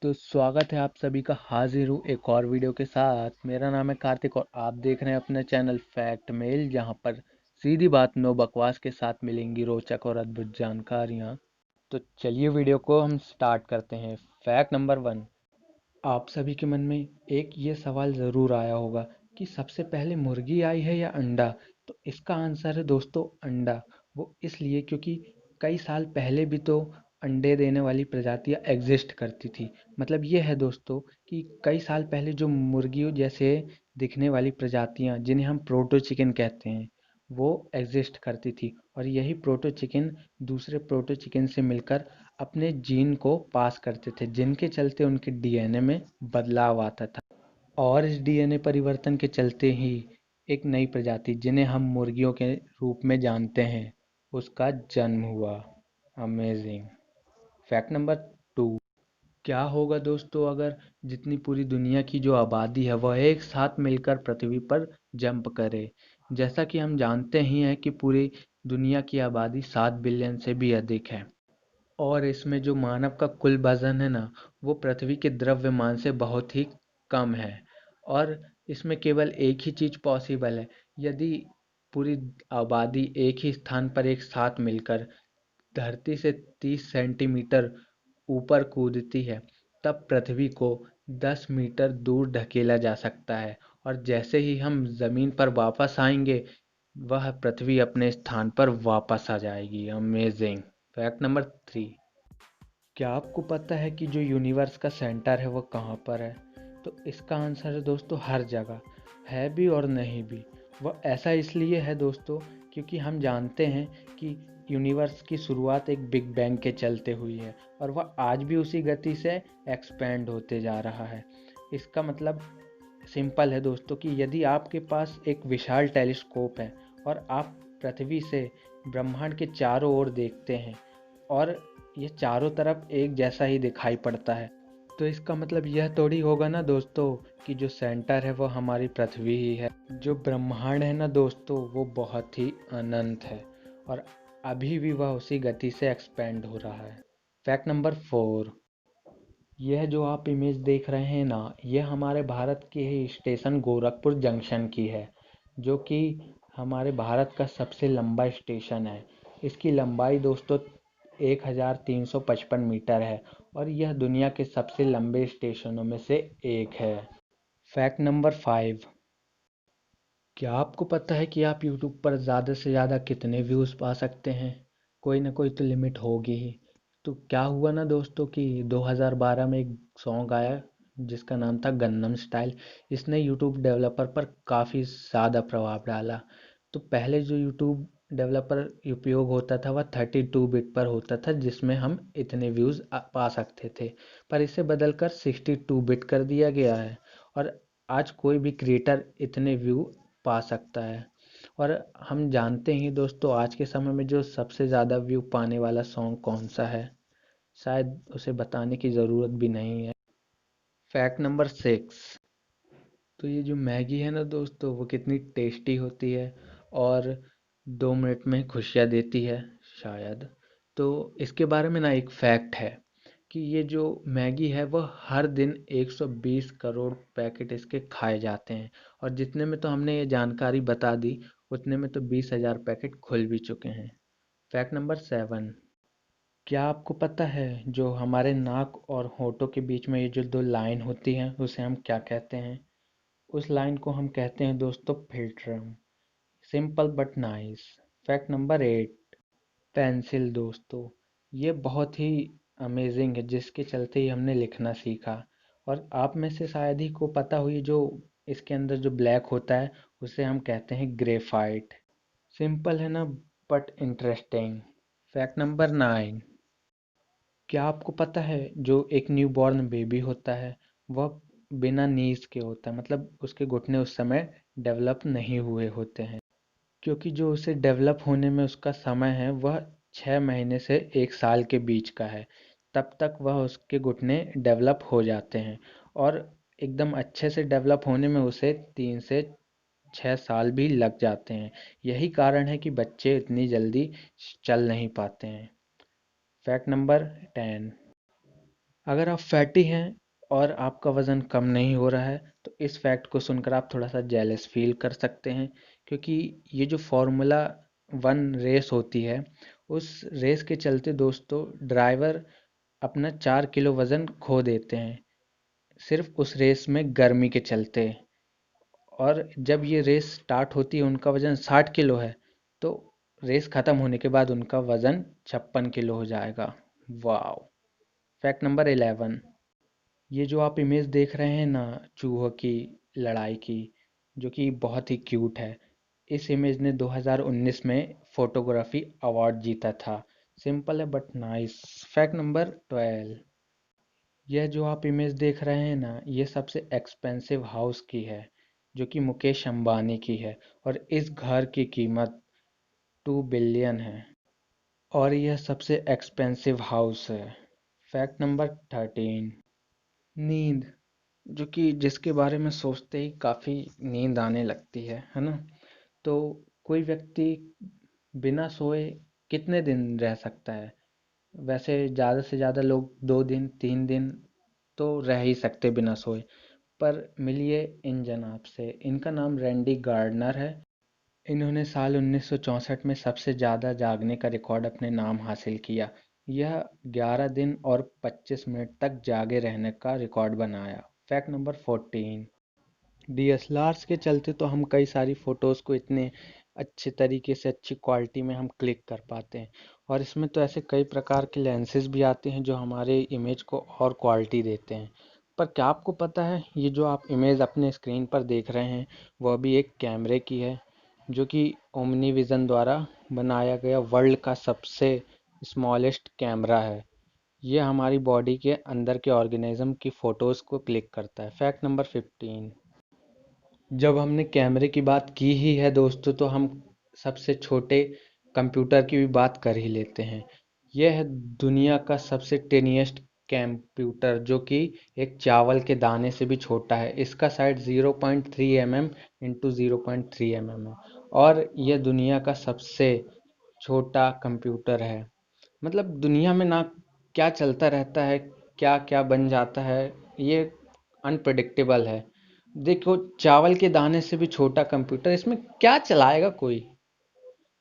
तो स्वागत है आप सभी का। हाजिर हूँ एक और वीडियो के साथ। मेरा नाम है कार्तिक और आप देख रहे हैं अपने चैनल फैक्ट मेल, जहाँ पर सीधी बात नो बकवास के साथ मिलेंगी रोचक और अद्भुत जानकारियाँ। तो चलिए वीडियो को हम स्टार्ट करते हैं। Fact number 1। आप सभी के मन में एक ये सवाल ज़रूर आया होगा कि सबसे पहले मुर्गी आई है या अंडा। तो इसका आंसर है दोस्तों अंडा। वो इसलिए क्योंकि कई साल पहले भी तो अंडे देने वाली प्रजातियां एग्जिस्ट करती थी। मतलब ये है दोस्तों कि कई साल पहले जो मुर्गियों जैसे दिखने वाली प्रजातियां जिन्हें हम प्रोटो चिकन कहते हैं वो एग्जिस्ट करती थी, और यही प्रोटो चिकन दूसरे प्रोटो चिकन से मिलकर अपने जीन को पास करते थे, जिनके चलते उनके डीएनए में बदलाव आता था। और इस डीएनए परिवर्तन के चलते ही एक नई प्रजाति जिन्हें हम मुर्गियों के रूप में जानते हैं उसका जन्म हुआ। अमेजिंग। Fact number 2। क्या होगा दोस्तों अगर जितनी पूरी दुनिया की जो आबादी है वह एक साथ मिलकर पृथ्वी पर जंप करे। जैसा कि हम जानते ही हैं कि पूरी दुनिया की आबादी 7 बिलियन से भी अधिक है, और इसमें जो मानव का कुल वजन है ना वो पृथ्वी के द्रव्यमान से बहुत ही कम है। और इसमें केवल एक ही चीज़ पॉसिबल है। यदि पूरी आबादी एक ही स्थान पर एक साथ मिलकर धरती से 30 सेंटीमीटर ऊपर कूदती है, तब पृथ्वी को 10 मीटर दूर धकेला जा सकता है, और जैसे ही हम जमीन पर वापस आएंगे वह पृथ्वी अपने स्थान पर वापस आ जाएगी। अमेजिंग। Fact number 3। क्या आपको पता है कि जो यूनिवर्स का सेंटर है वो कहाँ पर है? तो इसका आंसर है दोस्तों हर जगह। है भी और नहीं भी। वह ऐसा इसलिए है दोस्तों क्योंकि हम जानते हैं कि यूनिवर्स की शुरुआत एक बिग बैंग के चलते हुई है, और वह आज भी उसी गति से एक्सपेंड होते जा रहा है। इसका मतलब सिंपल है दोस्तों कि यदि आपके पास एक विशाल टेलीस्कोप है और आप पृथ्वी से ब्रह्मांड के चारों ओर देखते हैं, और ये चारों तरफ एक जैसा ही दिखाई पड़ता है, तो इसका मतलब यह थोड़ी होगा ना दोस्तों कि जो सेंटर है वो हमारी पृथ्वी ही है। जो ब्रह्मांड है ना दोस्तों वो बहुत ही अनंत है, और अभी भी वह उसी गति से एक्सपेंड हो रहा है। Fact number 4। यह जो आप इमेज देख रहे हैं ना, यह हमारे भारत के ही स्टेशन गोरखपुर जंक्शन की है, जो कि हमारे भारत का सबसे लंबा स्टेशन है। इसकी लंबाई दोस्तों 1355 मीटर है, और यह दुनिया के सबसे लंबे स्टेशनों में से एक है। Fact number 5। क्या आपको पता है कि आप यूट्यूब पर ज़्यादा से ज़्यादा कितने व्यूज़ पा सकते हैं? कोई ना कोई तो लिमिट होगी ही। तो क्या हुआ ना दोस्तों कि 2012 में एक सॉन्ग आया जिसका नाम था गन्नम स्टाइल। इसने यूट्यूब डेवलपर पर काफ़ी ज़्यादा प्रभाव डाला। तो पहले जो यूट्यूब डेवलपर उपयोग होता था वह 32 बिट पर होता था, जिसमें हम इतने व्यूज़ पा सकते थे। पर इसे बदलकर 62 बिट कर दिया गया है, और आज कोई भी क्रिएटर इतने व्यू पा सकता है। और हम जानते ही दोस्तों आज के समय में जो सबसे ज़्यादा व्यू पाने वाला सॉन्ग कौन सा है? शायद उसे बताने की ज़रूरत भी नहीं है। Fact number 6। तो ये जो मैगी है ना दोस्तों वो कितनी टेस्टी होती है, और 2 मिनट में खुशियाँ देती है शायद। तो इसके बारे में ना एक फैक्ट है कि ये जो मैगी है वह हर दिन 120 करोड़ पैकेट इसके खाए जाते हैं, और जितने में तो हमने ये जानकारी बता दी उतने में तो 20,000 पैकेट खुल भी चुके हैं। Fact number 7। क्या आपको पता है जो हमारे नाक और होठों के बीच में ये जो दो लाइन होती हैं उसे हम क्या कहते हैं? उस लाइन को हम कहते हैं दोस्तों philtrum. Simple but nice. Fact number 8। Pencil दोस्तों, ये बहुत ही अमेजिंग है, जिसके चलते ही हमने लिखना सीखा। और आप में से शायद ही को पता हुई जो इसके अंदर जो ब्लैक होता है उसे हम कहते हैं ग्रेफाइट। सिंपल है ना, बट इंटरेस्टिंग। Fact number 9। क्या आपको पता है जो एक न्यू बॉर्न बेबी होता है वह बिना नीज के होता है, मतलब उसके घुटने उस समय डेवलप नहीं हुए होते हैं, क्योंकि जो उसे डेवलप होने में उसका समय है वह 6 महीने से 1 साल के बीच का है। तब तक वह उसके घुटने डेवलप हो जाते हैं, और एकदम अच्छे से डेवलप होने में उसे 3 से 6 साल भी लग जाते हैं। यही कारण है कि बच्चे इतनी जल्दी चल नहीं पाते हैं। Fact number 10। अगर आप फैटी हैं और आपका वज़न कम नहीं हो रहा है तो इस फैक्ट को सुनकर आप थोड़ा सा जेलस फील कर सकते हैं, क्योंकि ये जो फार्मूला वन रेस होती है उस रेस के चलते दोस्तों ड्राइवर अपना 4 किलो वज़न खो देते हैं सिर्फ उस रेस में गर्मी के चलते। और जब ये रेस स्टार्ट होती है उनका वज़न 60 किलो है, तो रेस ख़त्म होने के बाद उनका वज़न 56 किलो हो जाएगा। वाह। Fact number 11। ये जो आप इमेज देख रहे हैं ना चूहों की लड़ाई की, जो कि बहुत ही क्यूट है, इस इमेज ने 2019 में फोटोग्राफी अवार्ड जीता था। सिंपल है बट नाइस। Fact number 12। यह जो आप इमेज देख रहे हैं ना ये सबसे एक्सपेंसिव हाउस की है, जो कि मुकेश अंबानी की है, और इस घर की कीमत 2 बिलियन है, और यह सबसे एक्सपेंसिव हाउस है। Fact number 13। नींद, जो कि जिसके बारे में सोचते ही काफ़ी नींद आने लगती है ना। तो कोई व्यक्ति बिना सोए कितने दिन रह सकता है? वैसे ज़्यादा से ज़्यादा लोग 2 दिन 3 दिन तो रह ही सकते बिना सोए। पर मिलिए इन जनाब से, इनका नाम रैंडी गार्डनर है। इन्होंने साल 1964 में सबसे ज़्यादा जागने का रिकॉर्ड अपने नाम हासिल किया। यह 11 दिन और 25 मिनट तक जागे रहने का रिकॉर्ड बनाया। Fact number 14। डीएसएलआर्स के चलते तो हम कई सारी फ़ोटोज़ को इतने अच्छे तरीके से अच्छी क्वालिटी में हम क्लिक कर पाते हैं, और इसमें तो ऐसे कई प्रकार के लेंसेज भी आते हैं जो हमारे इमेज को और क्वालिटी देते हैं। पर क्या आपको पता है ये जो आप इमेज अपने स्क्रीन पर देख रहे हैं वह भी एक कैमरे की है, जो कि ओमनी विज़न द्वारा बनाया गया वर्ल्ड का सबसे स्मॉलेस्ट कैमरा है। ये हमारी बॉडी के अंदर के ऑर्गेनिज्म की फ़ोटोज़ को क्लिक करता है। Fact number 15। जब हमने कैमरे की बात की ही है दोस्तों तो हम सबसे छोटे कंप्यूटर की भी बात कर ही लेते हैं। यह है दुनिया का सबसे टेनियस्ट कंप्यूटर, जो कि एक चावल के दाने से भी छोटा है। इसका साइज 0.3 mm इंटू 0.3 mm है, और यह दुनिया का सबसे छोटा कंप्यूटर है। मतलब दुनिया में ना क्या चलता रहता है, क्या क्या बन जाता है, ये अनप्रडिक्टेबल है। देखो चावल के दाने से भी छोटा कंप्यूटर, इसमें क्या चलाएगा कोई।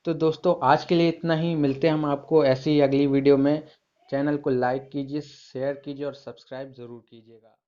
तो दोस्तों आज के लिए इतना ही, मिलते हैं हम आपको ऐसी ही अगली वीडियो में। चैनल को लाइक कीजिए, शेयर कीजिए और सब्सक्राइब ज़रूर कीजिएगा।